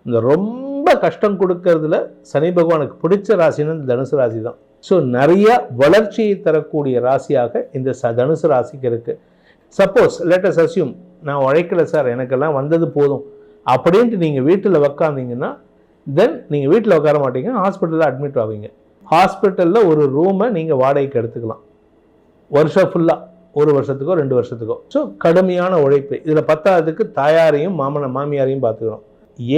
இந்த ரொம்ப கஷ்டம் கொடுக்கறதுல சனி பகவானுக்கு பிடிச்ச ராசின்னு இந்த தனுசு ராசி தான். ஸோ நிறைய வளர்ச்சியை தரக்கூடிய ராசியாக இந்த தனுசு ராசிக்கு இருக்குது. சப்போஸ் லேட்டஸ்ட் அஸ்யூம் நான் உழைக்கல சார், எனக்கெல்லாம் வந்தது போதும் அப்படின்ட்டு நீங்கள் வீட்டில் உக்காந்தீங்கன்னா தென் நீங்கள் வீட்டில் உட்கார மாட்டீங்க, ஹாஸ்பிட்டலில் அட்மிட் ஆவீங்க. ஹாஸ்பிட்டலில் ஒரு ரூமை நீங்கள் வாடகைக்கு எடுத்துக்கலாம் வருஷம் ஃபுல்லாக, 1 வருஷத்துக்கோ 2 வருஷத்துக்கோ. ஸோ கடுமையான உழைப்பு. இதில் பத்தாவதுக்கு தாயாரையும் மாமியாரையும் பார்த்துக்கணும்.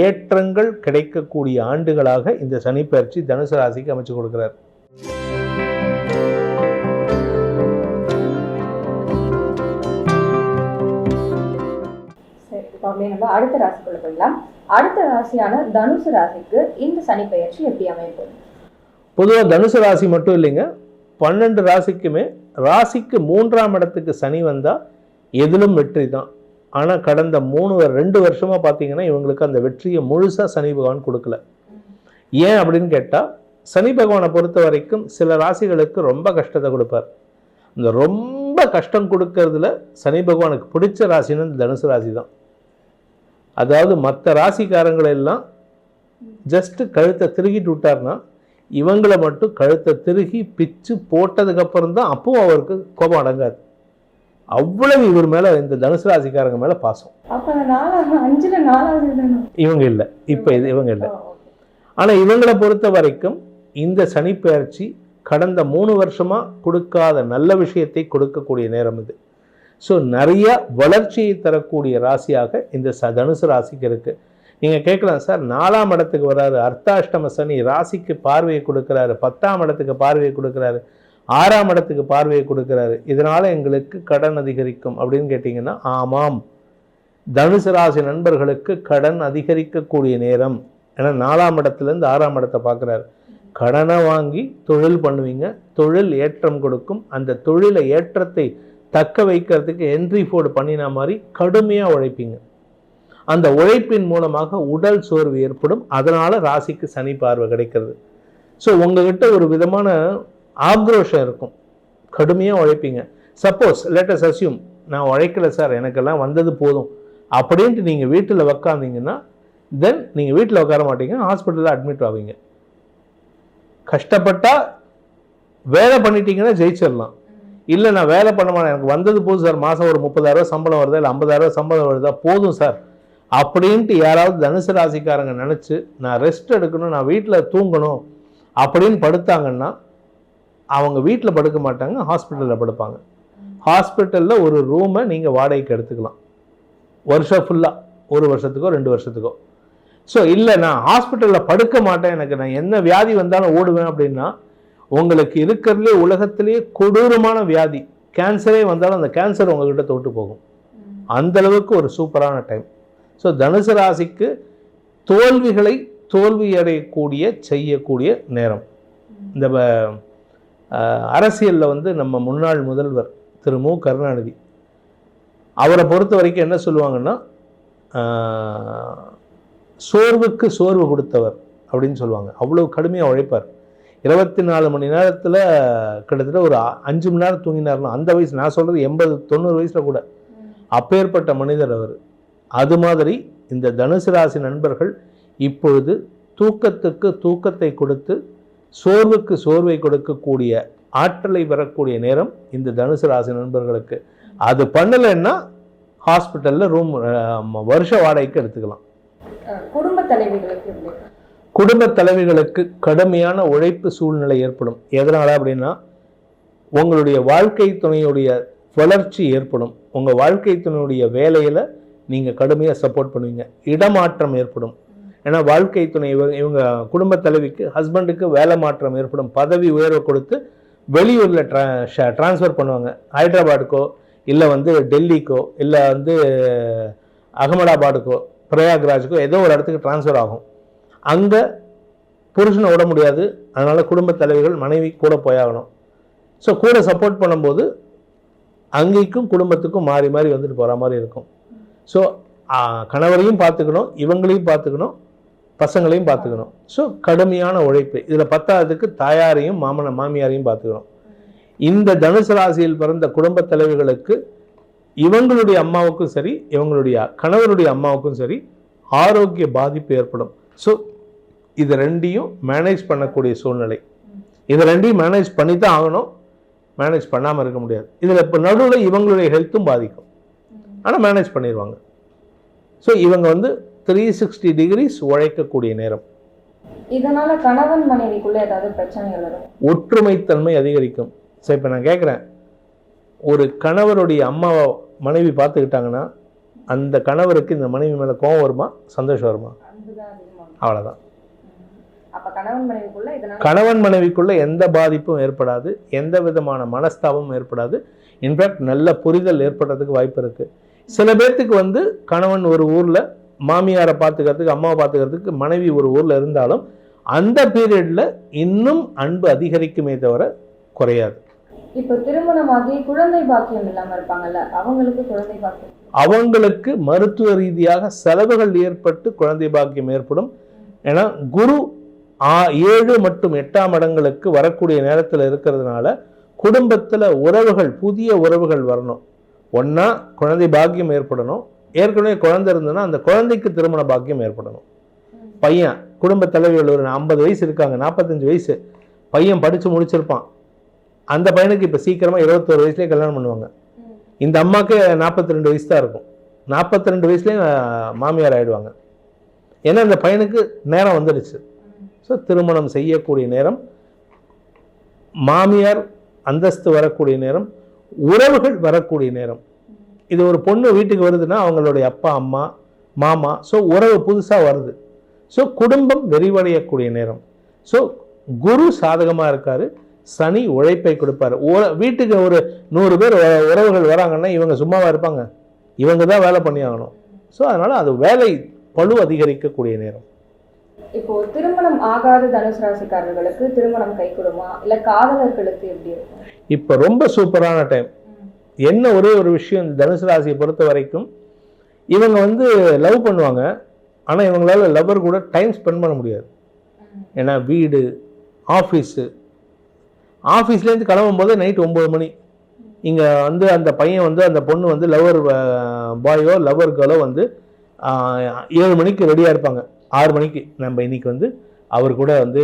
ஏற்றங்கள் கிடைக்கக்கூடிய ஆண்டுகளாக இந்த சனி பயிற்சி தனுசு ராசிக்கு அமைச்சு கொடுக்குறார். அடுத்த ராசிக்குள்ள போயிடலாம். அடுத்த ராசியான தனுசு ராசிக்கு இந்த சனி பயிற்சி எப்படி அமையும்? பொதுவாக தனுசு ராசி மட்டும் இல்லைங்க, 12 ராசிக்குமே ராசிக்கு 3ஆம் இடத்துக்கு சனி வந்தால் எதிலும் வெற்றி தான். ஆனால் கடந்த 2 வருஷமாக பார்த்தீங்கன்னா இவங்களுக்கு அந்த வெற்றியை முழுசாக சனி பகவான் கொடுக்கல. ஏன் அப்படின்னு கேட்டால், சனி பகவானை பொறுத்த வரைக்கும் சில ராசிகளுக்கு ரொம்ப கஷ்டத்தை கொடுப்பார். இந்த ரொம்ப கஷ்டம் கொடுக்கறதுல சனி பகவானுக்கு பிடிச்ச ராசின்னு இந்த தனுசு ராசி தான். அதாவது மற்ற ராசிக்காரங்களெல்லாம் ஜஸ்ட்டு கழுத்தை திருகிட்டு விட்டார்னா, இவங்களை மட்டும் கழுத்தை திருகி பிச்சு போட்டதுக்கப்புறம் தான் அப்பவும் அவருக்கு கோபம் அடங்காது. அவ்வளவு இவர் மேலே, இந்த தனுசு ராசிக்காரங்க மேலே பாசம். இவங்க இல்லை, இப்போ இவங்க இல்லை. ஆனால் இவங்களை பொறுத்த வரைக்கும் இந்த சனி பயிற்சி கடந்த 3 வருஷமாக கொடுக்காத நல்ல விஷயத்தை கொடுக்கக்கூடிய நேரம் இது. ஸோ நிறைய வளர்ச்சியை தரக்கூடிய ராசியாக இந்த தனுசு ராசிக்கு இருக்குது. நீங்கள் கேட்கலாம், சார் 4ஆம் இடத்துக்கு வராரு, அர்த்தாஷ்டம சனி ராசிக்கு பார்வையை கொடுக்குறாரு, 10ஆம் இடத்துக்கு பார்வையை கொடுக்குறாரு, 6ஆம் இடத்துக்கு பார்வையை கொடுக்குறாரு, இதனால் எங்களுக்கு கடன் அதிகரிக்கும் அப்படின்னு கேட்டிங்கன்னா, ஆமாம், தனுசு ராசி நண்பர்களுக்கு கடன் அதிகரிக்கக்கூடிய நேரம். ஏன்னா 4ஆம் இடத்துலேருந்து 6ஆம் இடத்தை பார்க்குறாரு. கடனை வாங்கி தொழில் பண்ணுவீங்க, தொழில் ஏற்றம் கொடுக்கும். அந்த தொழிலை ஏற்றத்தை தக்க வைக்கிறதுக்கு ஹென்ரி ஃபோர்டு பண்ணின மாதிரி கடுமையாக உழைப்பீங்க. அந்த உழைப்பின் மூலமாக உடல் சோர்வு ஏற்படும். அதனால் ராசிக்கு சனி பார்வை கிடைக்கிறது. ஸோ உங்ககிட்ட ஒரு விதமான ஆக்ரோஷம் இருக்கும், கடுமையாக உழைப்பீங்க. சப்போஸ் லேட்டஸ்ட் அஸ்யூம் நான் உழைக்கல சார், எனக்கெல்லாம் வந்தது போதும் அப்படின்ட்டு நீங்கள் வீட்டில் உக்காந்தீங்கன்னா தென் நீங்கள் வீட்டில் உட்கார மாட்டீங்க, ஹாஸ்பிட்டலில் அட்மிட் ஆவீங்க. கஷ்டப்பட்டால் வேலை பண்ணிட்டீங்கன்னா ஜெயிச்சிடலாம். இல்லை நான் வேலை பண்ண மாட்டேன், எனக்கு வந்தது போதும் சார், மாதம் ஒரு 30,000 சம்பளம் வருதா, இல்லை 50,000 சம்பளம் வருதா, போதும் சார் அப்படின்ட்டு யாராவது தனுசு ராசிக்காரங்க நினச்சி நான் ரெஸ்ட் எடுக்கணும், நான் வீட்டில் தூங்கணும் அப்படின்னு படுத்தாங்கன்னா அவங்க வீட்டில் படுக்க மாட்டாங்க, ஹாஸ்பிட்டலில் படுப்பாங்க. ஹாஸ்பிட்டலில் ஒரு ரூமை நீங்கள் வாடகைக்கு எடுத்துக்கலாம் வருஷம் ஃபுல்லாக, 1 வருஷத்துக்கோ 2 வருஷத்துக்கோ. ஸோ இல்லை நான் ஹாஸ்பிட்டலில் படுக்க மாட்டேன், எனக்கு நான் என்ன வியாதி வந்தாலும் ஓடுவேன் அப்படின்னா, உங்களுக்கு இருக்கிறதுலே உலகத்திலேயே கொடூரமான வியாதி கேன்சரே வந்தாலும் அந்த கேன்சர் உங்ககிட்ட தொட்டு போகும். அந்தளவுக்கு ஒரு சூப்பரான டைம். ஸோ தனுசு ராசிக்கு தோல்விகளை தோல்வியடையக்கூடிய செய்யக்கூடிய நேரம். இந்த அரசியலில் நம்ம முன்னாள் முதல்வர் திரு மு கருணாநிதி அவரை பொறுத்த வரைக்கும் என்ன சொல்லுவாங்கன்னா, சோர்வுக்கு சோர்வு கொடுத்தவர் அப்படின்னு சொல்லுவாங்க. அவ்வளோ கடுமையாக உழைப்பார். 24 மணி நேரத்தில் கிட்டத்தட்ட ஒரு 5 மணி நேரம் தூங்கினார்னா, அந்த வயசு நான் சொல்கிறது 80-90 வயசில் கூட அப்பேற்பட்ட மனிதர் அவர். அது மாதிரி இந்த தனுசு ராசி நண்பர்கள் இப்பொழுது தூக்கத்துக்கு தூக்கத்தை கொடுத்து சோர்வுக்கு சோர்வை கொடுக்கக்கூடிய ஆற்றலை பெறக்கூடிய நேரம் இந்த தனுசு ராசி நண்பர்களுக்கு. அது பண்ணலைன்னா ஹாஸ்பிட்டலில் ரூம் வருஷ வாடகைக்கு எடுத்துக்கலாம். குடும்ப தலைவிகளுக்கு கடுமையான உழைப்பு சூழ்நிலை ஏற்படும். எதனால் அப்படின்னா, உங்களுடைய வாழ்க்கை துணையுடைய வளர்ச்சி ஏற்படும். உங்கள் வாழ்க்கை துணையுடைய வேலையில் நீங்கள் கடுமையாக சப்போர்ட் பண்ணுவீங்க. இடமாற்றம் ஏற்படும். ஏன்னா வாழ்க்கை துணை இவங்க குடும்ப தலைவிக்கு ஹஸ்பண்டுக்கு வேலை மாற்றம் ஏற்படும். பதவி உயர்வு கொடுத்து வெளியூரில் ட்ரான்ஸ்ஃபர் பண்ணுவாங்க. ஹைதராபாடுக்கோ இல்லை டெல்லிக்கோ இல்லை அகமதாபாடுக்கோ பிரயாக்ராஜுக்கோ ஏதோ ஒரு இடத்துக்கு ட்ரான்ஸ்ஃபர் ஆகும். அங்கே புருஷனை விட முடியாது, அதனால் குடும்ப தலைவிகள் மனைவி கூட போயாகணும். ஸோ கூட சப்போர்ட் பண்ணும்போது அங்கேக்கும் குடும்பத்துக்கும் மாறி மாறி போகிற மாதிரி இருக்கும். ஸோ கணவரையும் பார்த்துக்கணும், இவங்களையும் பார்த்துக்கணும், பசங்களையும் பார்த்துக்கணும். ஸோ கடுமையான உழைப்பு. இதில் பத்தாவதுக்கு தாயாரையும் மாமியாரையும் பார்த்துக்கணும். இந்த தனுசு ராசியில் பிறந்த குடும்ப தலைவிகளுக்கு இவங்களுடைய அம்மாவுக்கும் சரி, இவங்களுடைய கணவருடைய அம்மாவுக்கும் சரி ஆரோக்கிய பாதிப்பு ஏற்படும். ஸோ இது ரெண்டையும் மேனேஜ் பண்ணக்கூடிய சூழ்நிலை. இது ரெண்டையும் மேனேஜ் பண்ணி தான் ஆகணும், மேனேஜ் பண்ணாமல் இருக்க முடியாது. இதில் இப்போ நடுவில் இவங்களுடைய ஹெல்த்தும் பாதிக்கும், ஆனால் மேனேஜ் பண்ணிடுவாங்க. ஸோ இவங்க வந்து 360 டிகிரிஸ் உழைக்கக்கூடிய நேரம். இதனால கணவன் மனைவிக்குள்ள ஏதாவது பிரச்சனைகள் வரும்? ஒற்றுமைத்தன்மை அதிகரிக்கும். ஸோ இப்போ நான் கேட்குறேன், ஒரு கணவருடைய அம்மாவை மனைவி பார்த்துக்கிட்டாங்கன்னா அந்த கணவருக்கு இந்த மனைவி மேலே கோபம் வருமா, சந்தோஷம் வருமா? அவ்வளோதான். கணவன் மனைவிக்குள்ள எந்த பாதிப்பும் ஏற்படாது, எந்த விதமான மனஸ்தாபமும் ஏற்படாது. இன்ஃபேக்ட் நல்ல புரிதல் ஏற்படுறதுக்கு வாய்ப்பு இருக்கு. சில பேர்த்துக்கு வந்து கணவன் ஒரு ஊர்ல மாமியாரை பார்த்துக்கிறதுக்கு, அம்மாவை பார்த்துக்கிறதுக்கு மனைவி ஒரு ஊர்ல இருந்தாலும் அந்த பீரியட்ல இன்னும் அன்பு அதிகரிக்குமே தவிர குறையாது. இப்போ திருமணமாகி குழந்தை பாக்கியம் இல்லாம இருப்பாங்கல்ல, அவங்களுக்கு குழந்தை பாக்கியம், அவங்களுக்கு மருத்துவ ரீதியாக செலவுகள் ஏற்பட்டு குழந்தை பாக்கியம் ஏற்படும். ஏன்னா குரு 7 மற்றும் 8ஆம் இடங்களுக்கு வரக்கூடிய நேரத்தில் இருக்கிறதுனால குடும்பத்தில் உறவுகள், புதிய உறவுகள் வரணும். ஒன்றா குழந்தை பாக்கியம் ஏற்படணும், ஏற்கனவே குழந்தை இருந்ததுன்னா அந்த குழந்தைக்கு திருமண பாக்கியம் ஏற்படணும். பையன் குடும்ப தலைவிகள் ஒரு 50 வயசு இருக்காங்க, 45 வயசு பையன் படித்து முடிச்சிருப்பான், அந்த பையனுக்கு இப்போ சீக்கிரமாக 21 வயசுலேயே கல்யாணம் பண்ணுவாங்க. இந்த அம்மாவுக்கு 42 வயசு தான் இருக்கும், 42 வயசுலேயே மாமியார் ஆகிடுவாங்க. ஏன்னா இந்த பையனுக்கு நேரம் வந்துடுச்சு. ஸோ திருமணம் செய்யக்கூடிய நேரம், மாமியார் அந்தஸ்து வரக்கூடிய நேரம், உறவுகள் வரக்கூடிய நேரம். இது ஒரு பொண்ணு வீட்டுக்கு வருதுன்னா அவங்களுடைய அப்பா அம்மா மாமா, ஸோ உறவு புதுசாக வருது. ஸோ குடும்பம் விரிவடையக்கூடிய நேரம். ஸோ குரு சாதகமாக இருக்காரு, சனி உழைப்பை கொடுப்பாரு. வீட்டுக்கு ஒரு 100 பேர் உறவுகள் வராங்கன்னா இவங்க சும்மாவாக இருப்பாங்க, இவங்க தான் வேலை பண்ணி ஆகணும். ஸோ அதனால அது வேலை பளு அதிகரிக்கக்கூடிய நேரம். இப்போ திருமணம் ஆகாத தனுசு ராசிக்காரர்களுக்கு திருமணம் கை கொடுமா, இல்ல காதலர்களுக்கு எப்படி இருக்கும்? இப்போ ரொம்ப சூப்பரான டைம். என்ன ஒரே ஒரு விஷயம், தனுசு ராசியை பொறுத்த வரைக்கும் இவங்க வந்து லவ் பண்ணுவாங்க, ஆனால் இவங்களால லவ்வர் கூட டைம் ஸ்பெண்ட் பண்ண முடியாது. ஏன்னா வீடு, ஆஃபீஸ்லேருந்து கிளம்பும் போது நைட் 9 மணி, இங்கே வந்து அந்த பையன் வந்து அந்த பொண்ணு வந்து லவ்வர் பாயோ லவ்வர் கேர்ளோ வந்து 7 மணிக்கு ரெடியாக இருப்பாங்க. 6 மணிக்கு நம்ம இன்னைக்கு வந்து அவர் கூட வந்து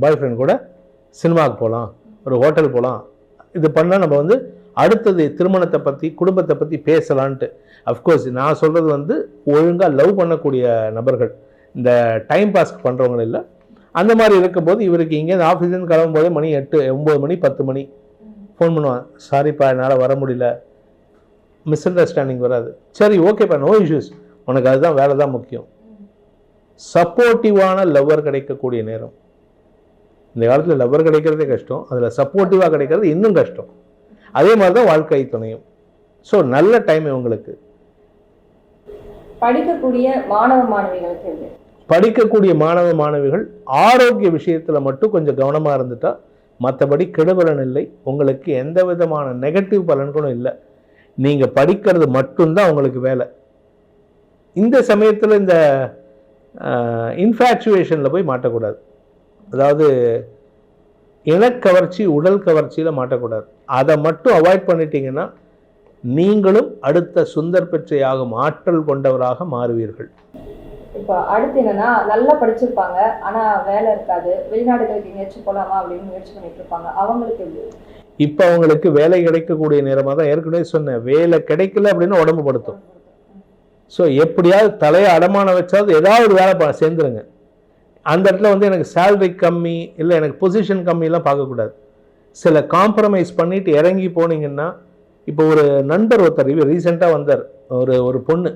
பாய் ஃப்ரெண்ட் கூட சினிமாவுக்கு போகலாம், ஒரு ஹோட்டல் போகலாம், இது பண்ணால் நம்ம வந்து அடுத்தது திருமணத்தை பற்றி குடும்பத்தை பற்றி பேசலான்ட்டு. அஃப்கோர்ஸ் நான் சொல்கிறது வந்து ஒழுங்காக லவ் பண்ணக்கூடிய நபர்கள், இந்த டைம் பாஸ்க்கு பண்ணுறவங்க இல்லை. அந்த மாதிரி இருக்கும்போது இவருக்கு இங்கேருந்து ஆஃபீஸ்லேருந்து கிளம்பும் போதே மணி 8, 9 மணி 10 மணி ஃபோன் பண்ணுவான், சாரிப்பா என்னால் வர முடியல, மிஸ் அண்டர்ஸ்டாண்டிங் வராது. சரி ஓகேப்பா, நோ இஷ்யூஸ், உனக்கு அதுதான் வேலை தான் முக்கியம். சப்போர்ட்டிவான லவ்வர் கிடைக்கக்கூடிய நேரம். இந்த காலத்தில் லவ்வர் கிடைக்கிறதே கஷ்டம், அதில் சப்போர்ட்டிவாக கிடைக்கிறது இன்னும் கஷ்டம். அதே மாதிரி தான் வாழ்க்கை துணையும். ஸோ நல்ல டைம் இவங்களுக்கு. படிக்கக்கூடிய மாணவ மாணவிகளுக்கு, படிக்கக்கூடிய மாணவ மாணவிகள் ஆரோக்கிய விஷயத்தில் மட்டும் கொஞ்சம் கவனமாக இருந்துட்டா மற்றபடி கெடுபலன் இல்லை. உங்களுக்கு எந்த விதமான நெகட்டிவ் பலன்களும் இல்லை. நீங்கள் படிக்கிறது மட்டும்தான் உங்களுக்கு வேலை. இந்த சமயத்தில் இந்த இன்ஃபேக்சுவேஷனில் போய் மாட்டக்கூடாது. அதாவது இனக்கவர்ச்சி, உடல் கவர்ச்சியில் மாட்டக்கூடாது. அதை மட்டும் அவாய்ட் பண்ணிட்டீங்கன்னா நீங்களும் அடுத்த சுந்தர் பிச்சையாகும் ஆற்றல் கொண்டவராக மாறுவீர்கள். இப்போ அடுத்து என்னன்னா, நல்லா படிச்சிருப்பாங்க ஆனா வேலை இருக்காது, வெளிநாடுகளுக்கு எங்கேயாச்சும் போகலாமா அப்படின்னு முயற்சி பண்ணிட்டு இருப்பாங்க, அவங்களுக்கு எப்படி? இப்போ அவங்களுக்கு வேலை கிடைக்கக்கூடிய நேரமாக தான். ஏற்கனவே சொன்னேன், வேலை கிடைக்கல அப்படின்னு உடம்பு படுத்தும். ஸோ எப்படியாவது தலையை அடமான வச்சாவது ஏதாவது ஒரு வேலை சேர்ந்துருங்க. அந்த இடத்துல வந்து எனக்கு சேலரி கம்மி இல்லை எனக்கு பொசிஷன் கம்மியெல்லாம் பார்க்கக்கூடாது. சில காம்ப்ரமைஸ் பண்ணிட்டு இறங்கி போனீங்கன்னா, இப்போ ஒரு நண்பர் ஒருத்தர் ரீசெண்டாக வந்தார், ஒரு பொண்ணு,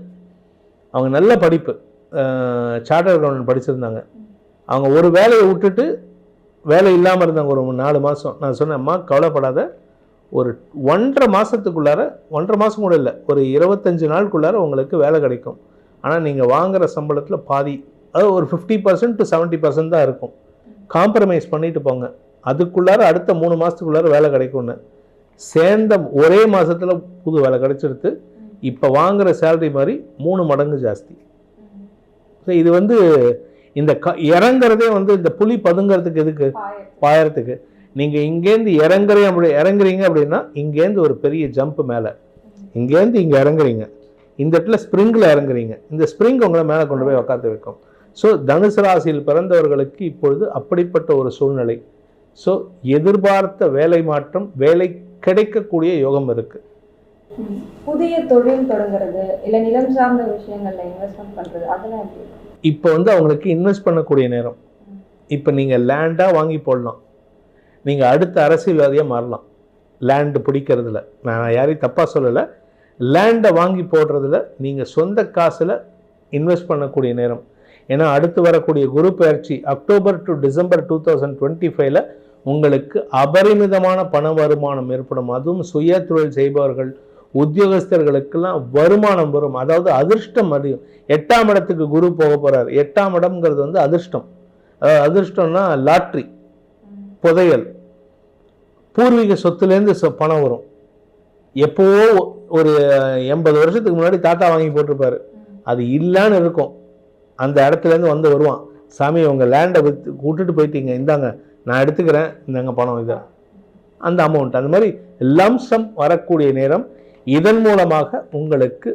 அவங்க நல்ல படிப்பு, சார்ட்டர் அக்கௌண்டன்ட் படிச்சிருந்தாங்க. அவங்க ஒரு வேலையை விட்டுட்டு வேலை இல்லாமல் இருந்தாங்க ஒரு 4 மாதம். நான் சொன்னேன், அம்மா கவலைப்படாத, ஒரு 1.5 மாதத்துக்குள்ளார, 1.5 மாதம் கூட இல்லை, ஒரு 25 நாளுக்குள்ளார உங்களுக்கு வேலை கிடைக்கும். ஆனால் நீங்கள் வாங்குகிற சம்பளத்தில் பாதி, அது ஒரு 50% to 70% தான் இருக்கும். காம்ப்ரமைஸ் பண்ணிட்டு போங்க, அதுக்குள்ளார அடுத்த 3 மாதத்துக்குள்ளார வேலை கிடைக்கும்னு. சேர்ந்த ஒரே மாதத்தில் புது வேலை கிடைச்சிடுத்து. இப்போ வாங்குகிற சேலரி மாதிரி 3 மடங்கு ஜாஸ்தி. ஸோ இது வந்து இந்த இறங்குறதே வந்து இந்த புலி பதுங்கிறதுக்கு, எதுக்கு பாயறதுக்கு. நீங்கள் இங்கேருந்து இறங்குறீங்க அப்படின்னா இங்கேருந்து ஒரு பெரிய ஜம்ப் மேலே, இங்கேருந்து இங்கே இறங்குறீங்க, இந்த இடத்துல ஸ்ப்ரிங்கில் இறங்குறீங்க, இந்த ஸ்ப்ரிங் உங்களை மேலே கொண்டு போய் உட்காந்து வைக்கும். ஸோ தனுசு ராசியில் பிறந்தவர்களுக்கு இப்பொழுது அப்படிப்பட்ட ஒரு சூழ்நிலை. ஸோ எதிர்பார்த்த வேலை மாற்றம், வேலை கிடைக்கக்கூடிய யோகம் இருக்கு. புதிய தொழில் தொடங்குறது இல்லை நிலம் சார்ந்த விஷயங்கள்ல இன்வெஸ்ட்மெண்ட் பண்றது அதெல்லாம் எப்படி? இப்போ அவங்களுக்கு இன்வெஸ்ட் பண்ணக்கூடிய நேரம். இப்போ நீங்கள் லேண்டாக வாங்கி போடலாம், நீங்கள் அடுத்த அரசியல்வாதியாக மாறலாம். லேண்டு பிடிக்கிறதுல நான் யாரையும் தப்பாக சொல்லலை. லேண்டை வாங்கி போடுறதுல நீங்கள் சொந்த காசில் இன்வெஸ்ட் பண்ணக்கூடிய நேரம். ஏன்னா அடுத்து வரக்கூடிய குரு பயிற்சி அக்டோபர் டு டிசம்பர் 2025 உங்களுக்கு அபரிமிதமான பண வருமானம் ஏற்படும். அதுவும் சுய தொழில் செய்பவர்கள், உத்தியோகஸ்தர்களுக்கெல்லாம் வருமானம் வரும். அதாவது அதிர்ஷ்டம் அதிகம். 8ஆம் இடத்துக்கு குரு போக போகிறார். 8ஆம் இடம்ங்கிறது அதிர்ஷ்டம். அதாவது அதிர்ஷ்டம்னா லாட்ரி, புதையல், பூர்வீக சொத்துலேருந்து பணம் வரும். எப்போ ஒரு 80 வருஷத்துக்கு முன்னாடி தாத்தா வாங்கி போட்டிருப்பாரு, அது இல்லைன்னு இருக்கும். அந்த இடத்துலேருந்து வருவான், சாமி உங்கள் லேண்டை விட்டுட்டு போயிட்டீங்க, இந்தாங்க நான் எடுத்துக்கிறேன், இந்தாங்க பணம், இதை அந்த அமௌண்ட். அந்த மாதிரி லம்சம் வரக்கூடிய நேரம். இதன் மூலமாக உங்களுக்கு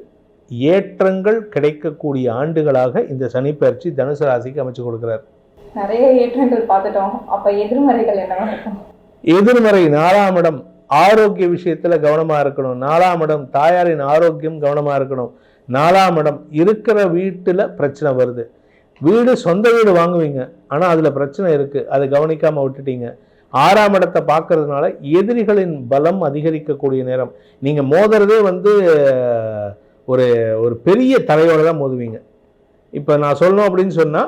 ஏற்றங்கள் கிடைக்கக்கூடிய ஆண்டுகளாக இந்த சனிப்பெயர்ச்சி தனுசு ராசிக்கு அமைச்சு கொடுக்குறார். நிறைய ஏற்றங்கள் பார்த்துட்டோம். அப்ப எதிர்மறைகள் என்னவா இருக்கும்? எதிர்மறை 4ஆம் இடம் ஆரோக்கிய விஷயத்துல கவனமா இருக்கணும். 4ஆம் இடம் தாயாரின் ஆரோக்கியம் கவனமா இருக்கணும். 4ஆம் இடம் இருக்கிற வீட்டுல பிரச்சனை வருது. வீடு சொந்த வீடு வாங்குவீங்க, ஆனா அதுல பிரச்சனை இருக்கு, அதை கவனிக்காம விட்டுட்டீங்க. 6ஆம் இடத்தை பார்க்கறதுனால எதிரிகளின் பலம் அதிகரிக்கக்கூடிய நேரம். நீங்க மோதுறதே ஒரு ஒரு பெரிய தலையோட தான் மோதுவீங்க. இப்போ நான் சொல்லணும் அப்படின்னு சொன்னா,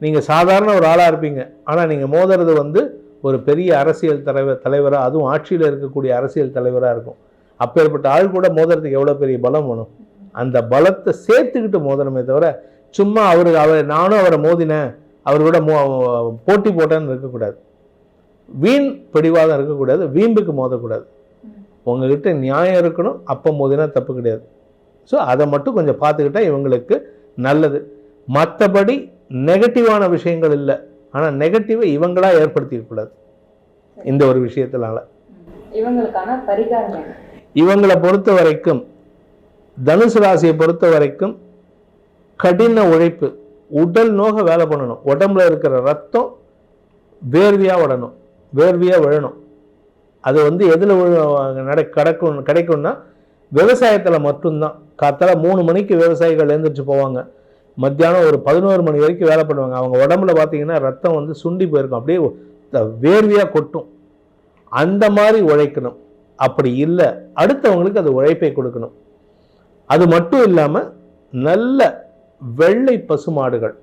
நீங்க சாதாரண ஒரு ஆளா இருப்பீங்க, ஆனா நீங்க மோதுறது ஒரு பெரிய அரசியல் தலைவராக, அதுவும் ஆட்சியில் இருக்கக்கூடிய அரசியல் தலைவராக இருக்கும். அப்பேற்பட்ட ஆள் கூட மோதுறதுக்கு எவ்வளோ பெரிய பலம் வேணும். அந்த பலத்தை சேர்த்துக்கிட்டு மோதணுமே தவிர சும்மா நானும் அவரை மோதினேன், அவர் கூட போட்டி போட்டேன்னு இருக்கக்கூடாது. வீண் பிடிவாதம் இருக்கக்கூடாது, வீம்புக்கு மோதக்கூடாது. உங்ககிட்ட நியாயம் இருக்கணும், அப்போ மோதினா தப்பு கிடையாது. ஸோ அதை மட்டும் கொஞ்சம் பார்த்துக்கிட்டா இவங்களுக்கு நல்லது. மற்றபடி நெகட்டிவான விஷயங்கள் இல்லை, ஆனால் நெகட்டிவை இவங்களா ஏற்படுத்திக்கூடாது இந்த ஒரு விஷயத்தினால. இவங்களுக்கான பரிகாரம் என்ன? இவங்களை பொறுத்த வரைக்கும், தனுசு ராசியை பொறுத்த வரைக்கும் கடின உழைப்பு, உடல் நோக வேலை பண்ணணும். உடம்புல இருக்கிற ரத்தம் வேர்வியா விடணும், வேர்வியா விழணும். அது எதில் கிடைக்கும்னா விவசாயத்தில் மட்டும்தான். காத்தால 3 மணிக்கு விவசாயிகள் எழுந்திரிச்சு போவாங்க, மத்தியானம் ஒரு 11 மணி வரைக்கும் வேலை பண்ணுவாங்க. அவங்க உடம்புல பார்த்தீங்கன்னா ரத்தம் சுண்டி போயிருக்கும், அப்படியே வேர்வியாக கொட்டும். அந்த மாதிரி உழைக்கணும். அப்படி இல்லை, அடுத்தவங்களுக்கு அது உழைப்பை கொடுக்கணும். அது மட்டும் இல்லாமல் நல்ல வெள்ளை பசுமாடுகள்,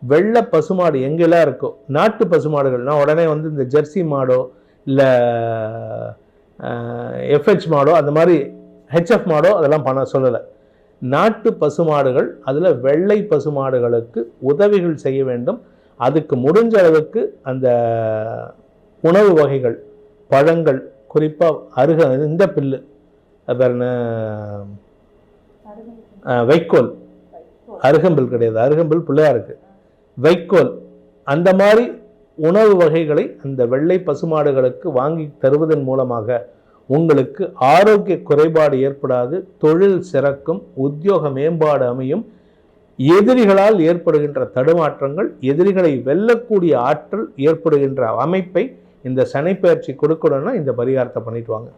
வெள்ளை பசுமாடு எங்கெல்லாம் இருக்கோ, நாட்டு பசுமாடுகள், நான் உடனே இந்த ஜெர்சி மாடோ இல்லை எஃப்ஹெச் மாடோ, அந்த மாதிரி ஹெச்எஃப் மாடோ அதெல்லாம் பண்ண சொல்லலை. நாட்டு பசுமாடுகள், அதில் வெள்ளை பசுமாடுகளுக்கு உதவிகள் செய்ய வேண்டும். அதுக்கு முடிஞ்ச அளவுக்கு அந்த உணவு வகைகள், பழங்கள், குறிப்பாக இந்த பில்லு வைக்கோல், அருகம்பில் கிடையாது, அருகம்பில் பிள்ளையாருக்கு, வைக்கோல், அந்த மாதிரி உணவு வகைகளை அந்த வெள்ளை பசுமாடுகளுக்கு வாங்கி தருவதன் மூலமாக உங்களுக்கு ஆரோக்கிய குறைபாடு ஏற்படாது, தொழில் சிறக்கும், உத்தியோக மேம்பாடு அமையும். எதிரிகளால் ஏற்படுகின்ற தடுமாற்றங்கள், எதிரிகளை வெல்லக்கூடிய ஆற்றல் ஏற்படுகின்ற அமைப்பை இந்த சனிப்பெயர்ச்சி கொடுக்கணும்னா இந்த பரிகாரத்தை பண்ணிட்டு வாங்க.